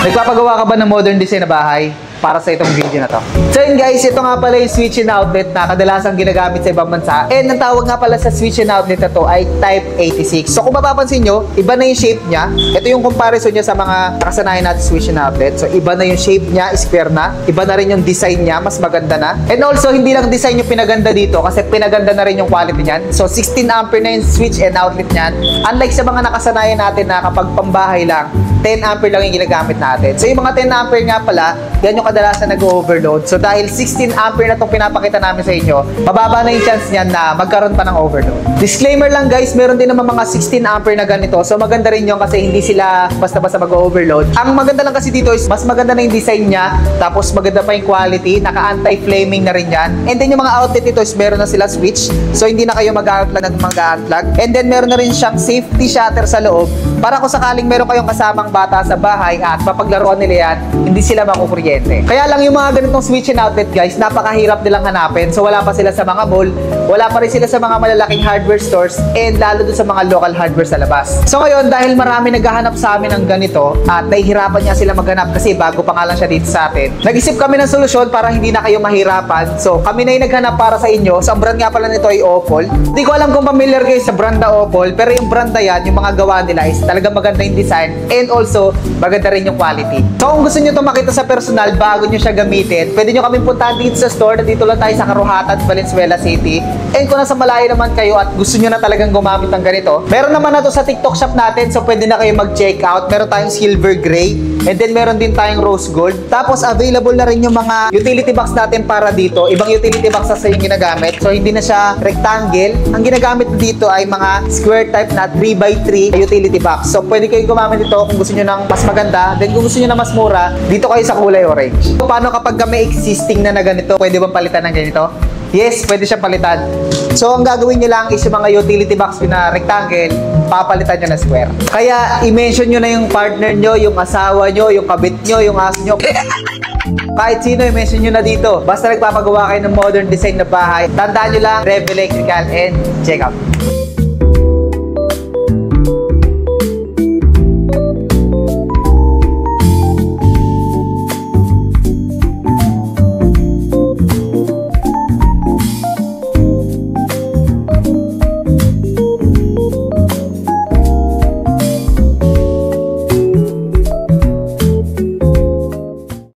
Nagpapagawa ka ba ng modern design na bahay para sa itong video na to? So yun guys, ito nga pala yung switch and outlet na kadalasang ginagamit sa ibang bansa. And ang tawag nga pala sa switch and outlet na to ay Type 86. So kung mapapansin nyo, iba na yung shape niya. Ito yung comparison niya sa mga nakasanayan natin switch and outlet. So iba na yung shape niya, square na. Iba na rin yung design niya, mas maganda na. And also, hindi lang design yung pinaganda dito kasi pinaganda na rin yung quality niyan. So 16 ampere na yung switch and outlet niyan. Unlike sa mga nakasanayan natin na kapag pambahay lang, 10 ampere lang yung ginagamit natin. So yung mga 10 ampere nga pala, yan yung kadalasan nag-overload. So dahil 16 ampere na itong pinapakita namin sa inyo, mababa na yung chance niyan na magkaroon pa ng overload. Disclaimer lang guys, meron din naman mga 16 ampere na ganito. So maganda rin yun kasi hindi sila basta-basta mag-overload. Ang maganda lang kasi dito is mas maganda na yung design niya, tapos maganda pa yung quality, naka-anti-flaming na rin yan. And then yung mga outlet nito is meron na sila switch. So hindi na kayo mag-unplug ng mag-unplug. And then meron na rin siyang safety shutter sa loob para kung sakaling meron kayong kasamang bata sa bahay at mapaglaruan nila yan, hindi sila makukuryente. Kaya lang yung mga ganitong switch and outlet guys, napakahirap nilang hanapin. So wala pa sila sa mga mall, wala pa rin sila sa mga malalaking hardware stores, and lalo dun sa mga local hardware sa labas. So ngayon, dahil marami naghahanap sa amin ng ganito at nahihirapan niya sila maghanap kasi bago pa nga lang siya dito sa atin, nag-isip kami ng solusyon para hindi na kayo mahirapan. So kami na yung naghanap para sa inyo. So ang brand nga pala nito ay Opal. Hindi ko alam kung familiar kayo sa brand na Opal, pero yung brand na yan, yung mga gawa nila is talagang maganda yung design and also maganda rin yung quality. So kung gusto nyo ito makita sa personal bago nyo siya gamitin, pwede nyo kami puntahan dito sa store. Dito lang tayo sa Karuhatan, Valenzuela City. And kung nasa malayo naman kayo at gusto nyo na talagang gumamit ng ganito, meron naman na to sa TikTok shop natin. So pwede na kayo mag-check out. Meron tayong silver gray. And then meron din tayong rose gold. Tapos available na rin yung mga utility box natin para dito. Ibang utility box sa yung ginagamit. So hindi na siya rectangle. Ang ginagamit dito ay mga square type na 3x3 utility box. So pwede kayo gumamit ito kung gusto nyo ng mas maganda. Then kung gusto nyo na mas mura, dito kayo sa kulay orange. So, paano kapag may existing na ganito, pwede bang palitan ng ganito? Yes, pwede siya palitan. So ang gagawin nyo lang is yung mga utility box na rectangle, papalitan nyo na square. Kaya i-mention nyo na yung partner nyo, yung asawa nyo, yung kabit nyo, yung aso nyo. Kahit sino, i-mention nyo na dito. Basta nagpapagawa kayo ng modern design na bahay, tandaan nyo lang, Rev Electrical, and check out.